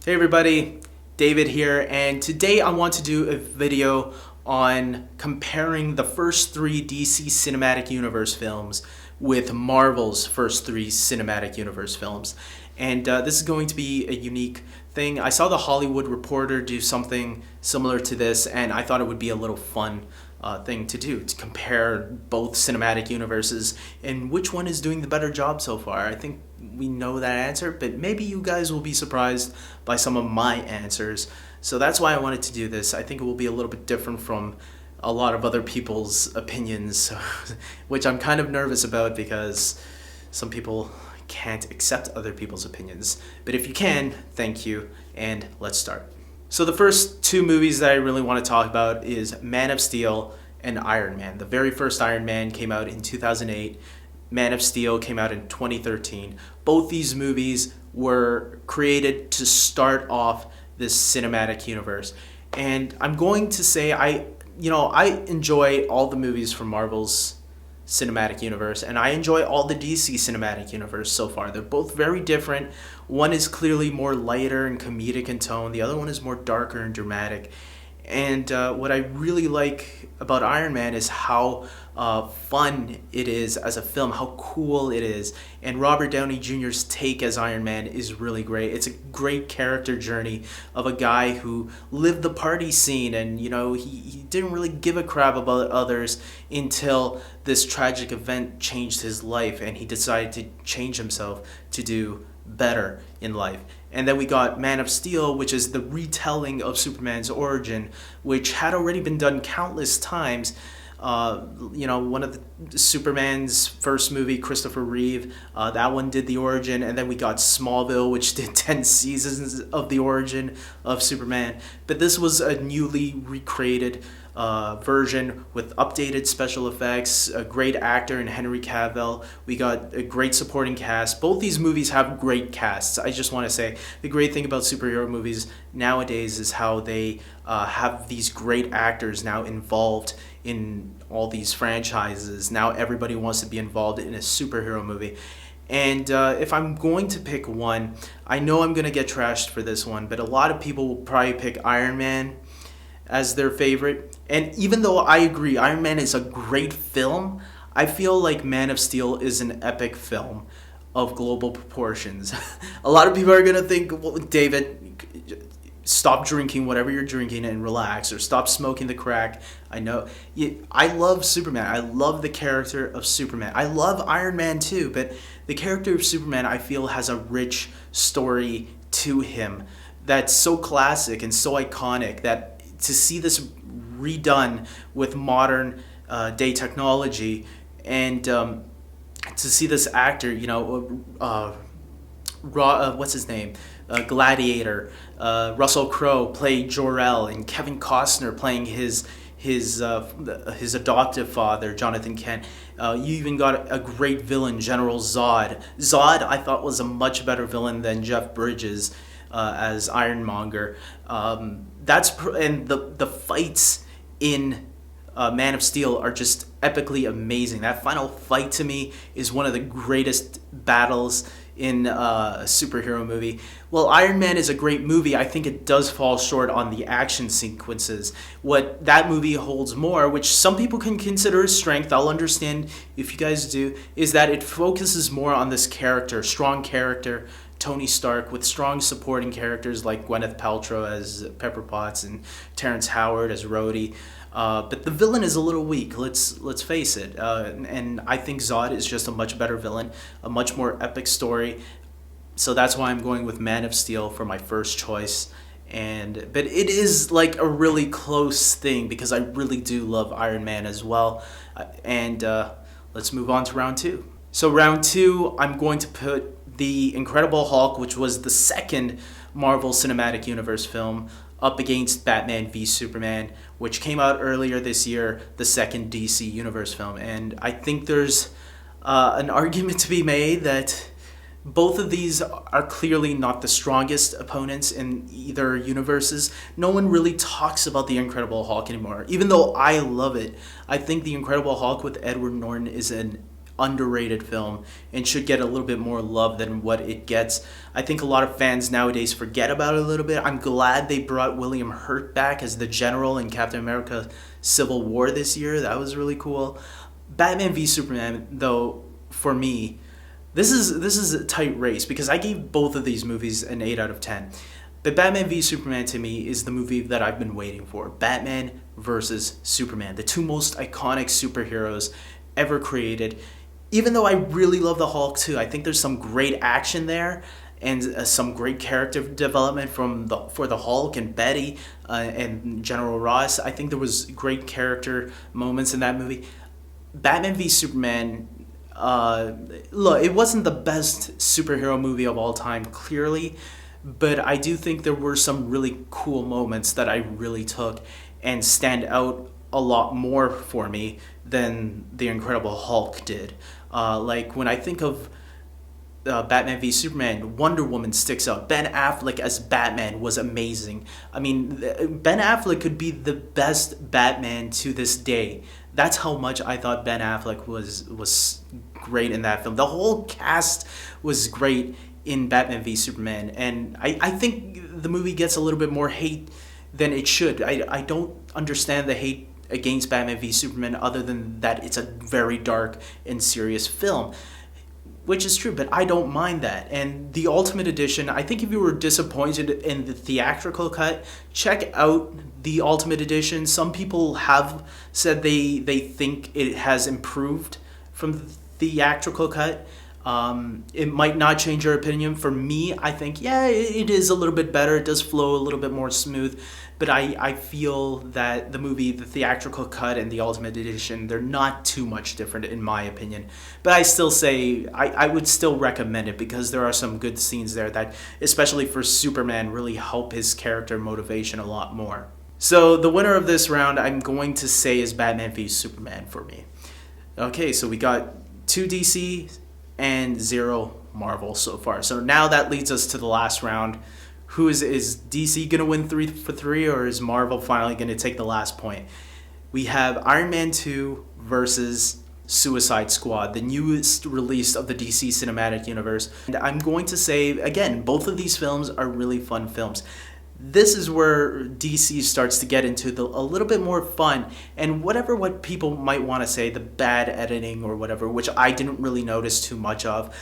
Hey everybody, David here, and today I want to do a video on comparing the first three DC Cinematic Universe films with Marvel's first three Cinematic Universe films. And this is going to be a unique thing. I saw the Hollywood Reporter do something similar to this, and I thought it would be a little fun thing to do, to compare both cinematic universes and which one is doing the better job so far. I think we know that answer, but maybe you guys will be surprised by some of my answers. So that's why I wanted to do this. I think it will be a little bit different from a lot of other people's opinions, which I'm kind of nervous about because some people can't accept other people's opinions. But if you can, thank you, and let's start. So the first two movies that I really want to talk about is Man of Steel and Iron Man. The very first Iron Man came out in 2008. Man of Steel came out in 2013. Both these movies were created to start off this cinematic universe. And I'm going to say I enjoy all the movies from Marvel's cinematic universe, and I enjoy all the DC cinematic universe so far. They're both very different. One is clearly more lighter and comedic in tone. The other one is more darker and dramatic. And what I really like about Iron Man is how fun it is as a film, how cool it is. And Robert Downey Jr.'s take as Iron Man is really great. It's a great character journey of a guy who lived the party scene, and he didn't really give a crap about others until this tragic event changed his life, and he decided to change himself to do better in life. And then we got Man of Steel, which is the retelling of Superman's origin, which had already been done countless times. One of the Superman's first movie, Christopher Reeve, that one did the origin, and then we got Smallville, which did 10 seasons of the origin of Superman. But this was a newly recreated version with updated special effects, a great actor in Henry Cavill. We got a great supporting cast. Both these movies have great casts. I just want to say the great thing about superhero movies nowadays is how they have these great actors now involved in all these franchises. Now everybody wants to be involved in a superhero movie. And if I'm going to pick one, I know I'm going to get trashed for this one, but a lot of people will probably pick Iron Man as their favorite. And even though I agree Iron Man is a great film, I feel like Man of Steel is an epic film of global proportions. A lot of people are going to think, well, David, stop drinking whatever you're drinking and relax, or stop smoking the crack. I know. I love Superman. I love the character of Superman. I love Iron Man too, but the character of Superman, I feel, has a rich story to him that's so classic and so iconic that to see this redone with modern day technology, and to see this actor, what's his name? Gladiator, Russell Crowe play Jor-El, and Kevin Costner playing his adoptive father, Jonathan Kent. You even got a great villain, General Zod. Zod, I thought, was a much better villain than Jeff Bridges as Ironmonger. And the fights in Man of Steel are just epically amazing. That final fight to me is one of the greatest battles in a superhero movie. Well, Iron Man is a great movie. I think it does fall short on the action sequences. What that movie holds more, which some people can consider a strength, I'll understand if you guys do, is that it focuses more on this character, strong character, Tony Stark, with strong supporting characters like Gwyneth Paltrow as Pepper Potts and Terrence Howard as Rhodey. But the villain is a little weak, let's face it. And I think Zod is just a much better villain, a much more epic story. So that's why I'm going with Man of Steel for my first choice. But it is like a really close thing because I really do love Iron Man as well. Let's move on to round two. So round two, I'm going to put The Incredible Hulk, which was the second Marvel Cinematic Universe film, up against Batman v Superman, which came out earlier this year, the second DC Universe film. And I think there's an argument to be made that both of these are clearly not the strongest opponents in either universes. No one really talks about The Incredible Hulk anymore, even though I love it. I think The Incredible Hulk with Edward Norton is an underrated film and should get a little bit more love than what it gets. I think a lot of fans nowadays forget about it a little bit. I'm glad they brought William Hurt back as the general in Captain America Civil War this year. That was really cool. Batman v Superman, though, for me, this is a tight race because I gave both of these movies an 8 out of 10. But Batman v Superman to me is the movie that I've been waiting for. Batman versus Superman, the two most iconic superheroes ever created. Even though I really love the Hulk too, I think there's some great action there and some great character development for the Hulk and Betty and General Ross. I think there was great character moments in that movie. Batman v Superman, look, it wasn't the best superhero movie of all time, clearly, but I do think there were some really cool moments that I really took and stand out a lot more for me than the Incredible Hulk did. Like when I think of Batman v Superman, Wonder Woman sticks out. Ben Affleck as Batman was amazing. I mean, Ben Affleck could be the best Batman to this day. That's how much I thought Ben Affleck was great in that film. The whole cast was great in Batman v Superman, and I think the movie gets a little bit more hate than it should. I don't understand the hate against Batman v Superman other than that it's a very dark and serious film, which is true, but I don't mind that. And the Ultimate Edition, I think if you were disappointed in the theatrical cut, check out the Ultimate Edition. Some people have said they think it has improved from the theatrical cut. It might not change your opinion. For me, I think, yeah, it is a little bit better. It does flow a little bit more smooth. But I feel that the movie, the theatrical cut and the Ultimate Edition, they're not too much different in my opinion. But I still say, I would still recommend it because there are some good scenes there that, especially for Superman, really help his character motivation a lot more. So the winner of this round, I'm going to say, is Batman v Superman for me. Okay, so we got 2 DC and 0 Marvel so far. So now that leads us to the last round. Who is DC going to win 3 for 3, or is Marvel finally going to take the last point? We have Iron Man 2 versus Suicide Squad, the newest release of the DC Cinematic Universe. And I'm going to say, again, both of these films are really fun films. This is where DC starts to get into a little bit more fun, and what people might want to say, the bad editing or whatever, which I didn't really notice too much of.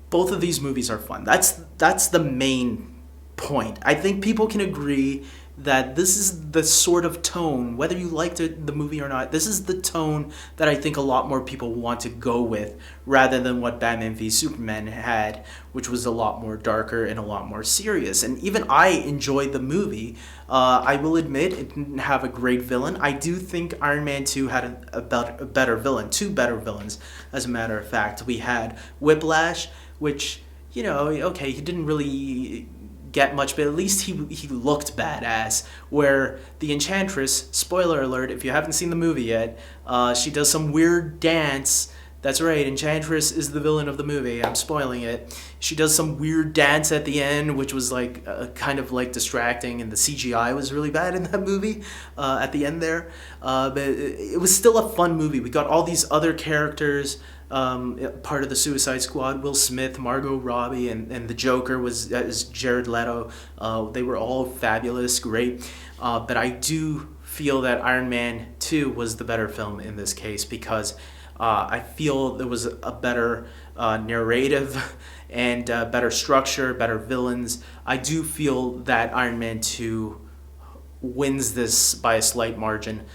Both of these movies are fun. That's the main point. I think people can agree that this is the sort of tone, whether you liked the movie or not, this is the tone that I think a lot more people want to go with, rather than what Batman v Superman had, which was a lot more darker and a lot more serious. And even I enjoyed the movie. I will admit it didn't have a great villain. I do think Iron Man 2 had a better villain, 2 better villains, as a matter of fact. We had Whiplash, which, you know, okay, he didn't really get much, but at least he looked badass. Where the Enchantress, spoiler alert if you haven't seen the movie yet, she does some weird dance. That's right, Enchantress is the villain of the movie. I'm spoiling it. She does some weird dance at the end, which was like kind of like distracting, and the CGI was really bad in that movie at the end there. But it was still a fun movie. We got all these other characters, part of the Suicide Squad, Will Smith, Margot Robbie, and the Joker was Jared Leto. They were all fabulous, great. But I do feel that Iron Man 2 was the better film in this case because I feel there was a better narrative and better structure, better villains. I do feel that Iron Man 2 wins this by a slight margin.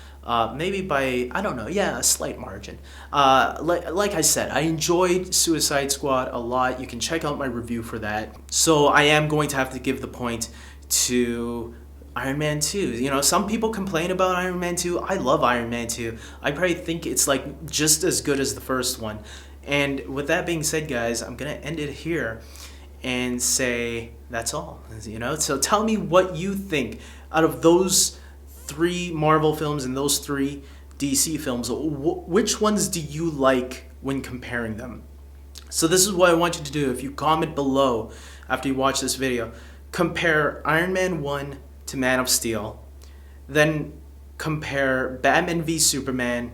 Maybe by, I don't know, yeah, a slight margin. Like I said, I enjoyed Suicide Squad a lot. You can check out my review for that. So I am going to have to give the point to Iron Man 2. You know, some people complain about Iron Man 2. I love Iron Man 2. I probably think it's like just as good as the first one. And with that being said, guys, I'm going to end it here and say that's all. You know, so tell me what you think out of those 3 Marvel films and those 3 DC films. Which ones do you like when comparing them? So this is what I want you to do. If you comment below after you watch this video, compare Iron Man 1 to Man of Steel, then compare Batman v Superman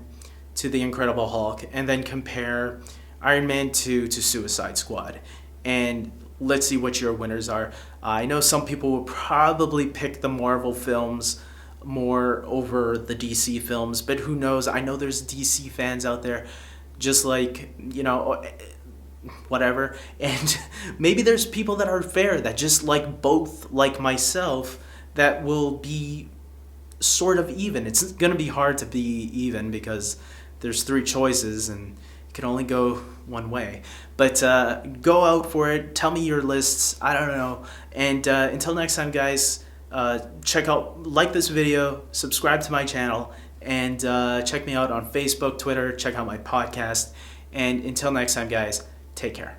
to The Incredible Hulk, and then compare Iron Man 2 to Suicide Squad. And let's see what your winners are. I know some people will probably pick the Marvel films more over the DC films, but who knows? I know there's DC fans out there, just like, whatever. And maybe there's people that are fair, that just like both, like myself, that will be sort of even. It's going to be hard to be even because there's three choices and it can only go one way. But go out for it. Tell me your lists. I don't know. And until next time, guys, like this video, subscribe to my channel, and check me out on Facebook, Twitter. Check out my podcast. And until next time, guys, take care.